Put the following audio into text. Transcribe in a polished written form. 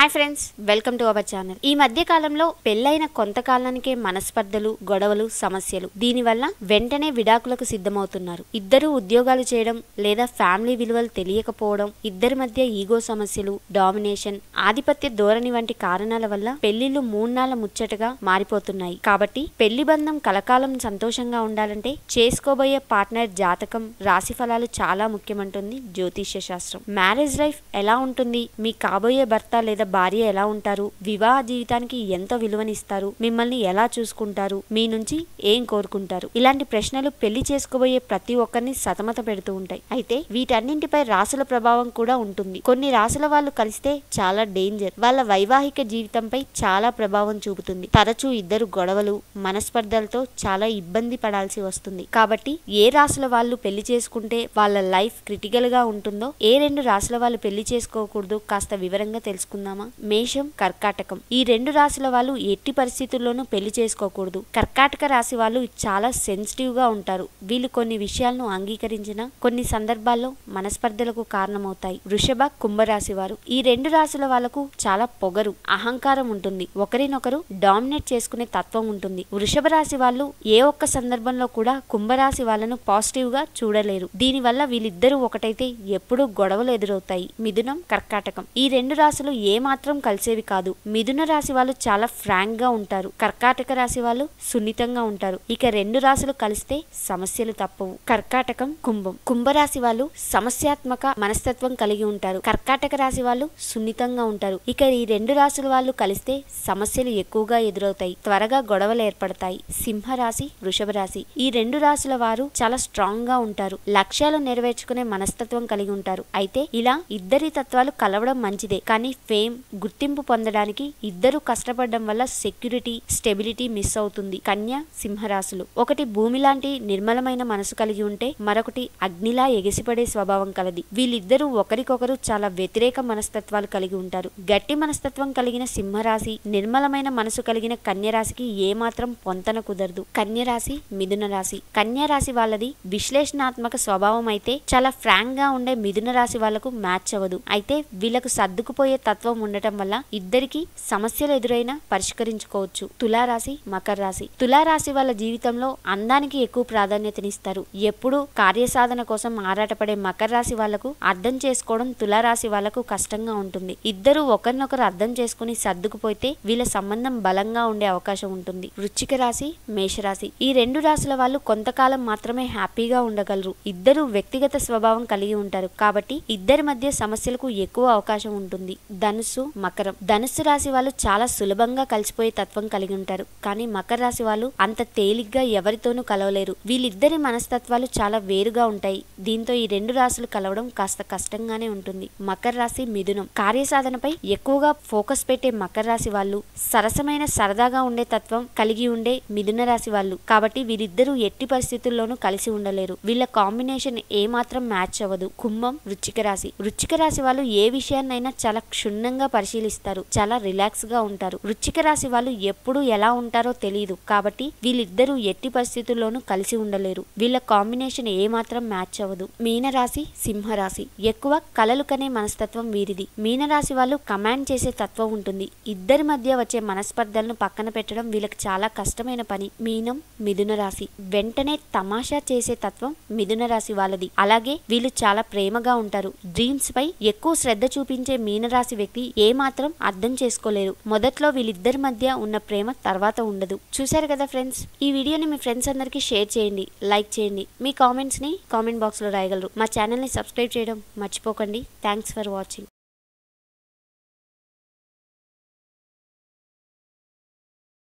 Hi friends, welcome to our channel. ఈ మధ్య కాలంలో పెళ్లైన కొంతకాలానికే మనస్పర్ధలు, గొడవలు, సమస్యలు. దీనివల్ల వెంటనే విడాకులకు సిద్ధమవుతున్నారు. ఇద్దరు ఉద్యోగాలు చేయడం లేదా ఫ్యామిలీ విలువలు తెలియకపోవడం, ఇద్దరి మధ్య ఈగో సమస్యలు, డామినేషన్, ఆధిపత్య ధోరణి వంటి కారణాల వల్ల పెళ్లిళ్లు మూన్నాళ్ల ముచ్చటగా మారిపోతున్నాయి. కాబట్టి పెళ్లి బంధం కలకాలం సంతోషంగా ఉండాలంటే చేసుకోబోయే పార్ట్నర్ జాతకం, రాశి ఫలాలు చాలా ముఖ్యమంటుంది జ్యోతిష్య శాస్త్రం. మ్యారేజ్ లైఫ్ ఎలా ఉంటుంది, మీ కాబోయే భర్త లేదా భార్య ఎలా ఉంటారు, వివాహ జీవితానికి ఎంత విలువనిస్తారు, మిమ్మల్ని ఎలా చూసుకుంటారు, మీ నుంచి ఏం కోరుకుంటారు, ఇలాంటి ప్రశ్నలు పెళ్లి చేసుకోబోయే ప్రతి ఒక్కరిని సతమత పెడుతూ ఉంటాయి. అయితే వీటన్నింటిపై రాసుల ప్రభావం కూడా ఉంటుంది. కొన్ని రాసుల వాళ్ళు కలిస్తే చాలా డేంజర్, వాళ్ళ వైవాహిక జీవితంపై చాలా ప్రభావం చూపుతుంది. తరచూ ఇద్దరు గొడవలు, మనస్పర్ధలతో చాలా ఇబ్బంది పడాల్సి వస్తుంది. కాబట్టి ఏ రాసుల వాళ్ళు పెళ్లి చేసుకుంటే వాళ్ళ లైఫ్ క్రిటికల్ గా ఉంటుందో, ఏ రెండు రాసుల వాళ్ళు పెళ్లి చేసుకోకూడదు కాస్త వివరంగా తెలుసుకుందామా? మేషం, కర్కాటకం. ఈ రెండు రాశుల వాళ్ళు ఎట్టి పరిస్థితుల్లోనూ పెళ్లి చేసుకోకూడదు. కర్కాటక రాశి వాళ్ళు చాలా సెన్సిటివ్ గా ఉంటారు. వీళ్ళు కొన్ని విషయాలను అంగీకరించిన కొన్ని సందర్భాల్లో మనస్పర్ధలకు కారణమవుతాయి. వృషభ, కుంభరాశి వారు. ఈ రెండు రాశుల వాళ్లకు చాలా పొగరు, అహంకారం ఉంటుంది. ఒకరినొకరు డామినేట్ చేసుకునే తత్వం ఉంటుంది. వృషభ రాశి వాళ్ళు ఏ ఒక్క సందర్భంలో కూడా కుంభరాశి వాళ్ళను పాజిటివ్ గా చూడలేరు. దీనివల్ల వీళ్ళిద్దరూ ఒకటైతే ఎప్పుడూ గొడవలు ఎదురవుతాయి. మిథునం, కర్కాటకం. ఈ రెండు రాశులు ఏ మాత్రం కలిసేవి కాదు. మిథున రాశి వాళ్ళు చాలా ఫ్రాంక్ గా ఉంటారు. కర్కాటక రాశి వాళ్ళు సున్నితంగా ఉంటారు. ఇక రెండు రాశులు కలిస్తే సమస్యలు తప్పవు. కర్కాటకం, కుంభం. కుంభరాశి వాళ్ళు సమస్యాత్మక మనస్తత్వం కలిగి ఉంటారు. కర్కాటక రాశి వాళ్ళు సున్నితంగా ఉంటారు. ఇక ఈ రెండు రాశుల వాళ్ళు కలిస్తే సమస్యలు ఎక్కువగా ఎదురవుతాయి, త్వరగా గొడవలు ఏర్పడతాయి. సింహరాశి, వృషభ రాశి. ఈ రెండు రాశుల వారు చాలా స్ట్రాంగ్ గా ఉంటారు. లక్ష్యాలు నెరవేర్చుకునే మనస్తత్వం కలిగి ఉంటారు. అయితే ఇలా ఇద్దరి తత్వాలు కలవడం మంచిదే, కానీ ఫేమ్, గుర్తింపు పొందడానికి ఇద్దరు కష్టపడడం వల్ల సెక్యూరిటీ, స్టెబిలిటీ మిస్ అవుతుంది. కన్య, సింహరాశులు. ఒకటి భూమి లాంటి నిర్మలమైన మనసు కలిగి ఉంటే మరొకటి అగ్నిలా ఎగిసిపడే స్వభావం కలది. వీళ్ళిద్దరూ ఒకరికొకరు చాలా వ్యతిరేక మనస్తత్వాలు కలిగి ఉంటారు. గట్టి మనస్తత్వం కలిగిన సింహరాశి, నిర్మలమైన మనసు కలిగిన కన్యరాశికి ఏమాత్రం పొంతన కుదరదు. కన్యరాశి, మిథున రాశి. కన్యరాశి వాళ్ళది విశ్లేషణాత్మక స్వభావం అయితే చాలా ఫ్రాంక్ గా ఉండే మిథున రాశి వాళ్లకు మ్యాచ్ అవ్వదు. అయితే వీళ్లకు సర్దుకుపోయే తత్వం ఉండటం వల్ల ఇద్దరికి సమస్యలు ఎదురైనా పరిష్కరించుకోవచ్చు. తులారాశి, మకర రాశి. తులారాశి వాళ్ళ జీవితంలో అందానికి ఎక్కువ ప్రాధాన్యతనిస్తారు. ఎప్పుడూ కార్యసాధన కోసం ఆరాటపడే మకర రాశి వాళ్లకు అర్థం చేసుకోవడం తులారాశి వాళ్లకు కష్టంగా ఉంటుంది. ఇద్దరు ఒకరినొకరు అర్థం చేసుకుని సర్దుకుపోతే వీళ్ళ సంబంధం బలంగా ఉండే అవకాశం ఉంటుంది. వృశ్చిక రాశి, మేషరాశి. ఈ రెండు రాశుల వాళ్ళు కొంతకాలం మాత్రమే హ్యాపీగా ఉండగలరు. ఇద్దరు వ్యక్తిగత స్వభావం కలిగి ఉంటారు. కాబట్టి ఇద్దరి మధ్య సమస్యలకు ఎక్కువ అవకాశం ఉంటుంది. ధనుస్సు, మకరం. ధనుస్సు రాశి వాళ్ళు చాలా సులభంగా కలిసిపోయే తత్వం కలిగి ఉంటారు. కానీ మకర రాశి వాళ్ళు అంత తేలిగ్గా ఎవరితోనూ కలవలేరు. వీళ్ళిద్దరి మనస్తత్వాలు చాలా వేరుగా ఉంటాయి. దీంతో ఈ రెండు రాశులు కలవడం కాస్త కష్టంగానే ఉంటుంది. మకర రాశి, మిథునం. కార్యసాధనపై ఎక్కువగా ఫోకస్ పెట్టే మకర రాశి వాళ్ళు సరసమైన సరదాగా ఉండే తత్వం కలిగి ఉండే మిథున రాశి వాళ్ళు. కాబట్టి వీరిద్దరూ ఎట్టి పరిస్థితుల్లోనూ కలిసి ఉండలేరు. వీళ్ళ కాంబినేషన్ ఏమాత్రం మ్యాచ్ అవ్వదు. కుంభం, వృశ్చిక రాశి. వృశ్చిక రాశి వాళ్ళు ఏ విషయాన్నైనా చాలా క్షుణ్ణంగా పరిశీలిస్తారు. చాలా రిలాక్స్ గా ఉంటారు. వృశ్చిక రాశి వాళ్ళు ఎప్పుడు ఎలా ఉంటారో తెలియదు. కాబట్టి వీళ్ళిద్దరూ ఎట్టి పరిస్థితుల్లోనూ కలిసి ఉండలేరు. వీళ్ళ కాంబినేషన్ ఏమాత్రం మ్యాచ్ అవ్వదు. మీనరాశి, సింహరాశి. ఎక్కువ కలలు కనే మనస్తత్వం వీరిది. మీనరాశి వాళ్ళు కమాండ్ చేసే తత్వం ఉంటుంది. ఇద్దరి మధ్య వచ్చే మనస్పర్ధలను పక్కన పెట్టడం వీళ్ళకి చాలా కష్టమైన పని. మీనం, మిథున రాశి. వెంటనే తమాషా చేసే తత్వం మిథున రాశి వాళ్ళది. అలాగే వీళ్ళు చాలా ప్రేమగా ఉంటారు. డ్రీమ్స్ పై ఎక్కువ శ్రద్ధ చూపించే మీనరాశి వ్యక్తి ఏమాత్రం అర్థం చేసుకోలేరు. మొదట్లో వీళ్ళిద్దరి మధ్య ఉన్న ప్రేమ తర్వాత ఉండదు. చూశారు కదా ఫ్రెండ్స్, ఈ వీడియోని మీ ఫ్రెండ్స్ అందరికీ షేర్ చేయండి, లైక్ చేయండి. మీ కామెంట్స్ ని కామెంట్ బాక్స్ లో రాయగలరు. మా ఛానల్ ని సబ్స్క్రైబ్ చేయడం మర్చిపోకండి. Thanks for watching.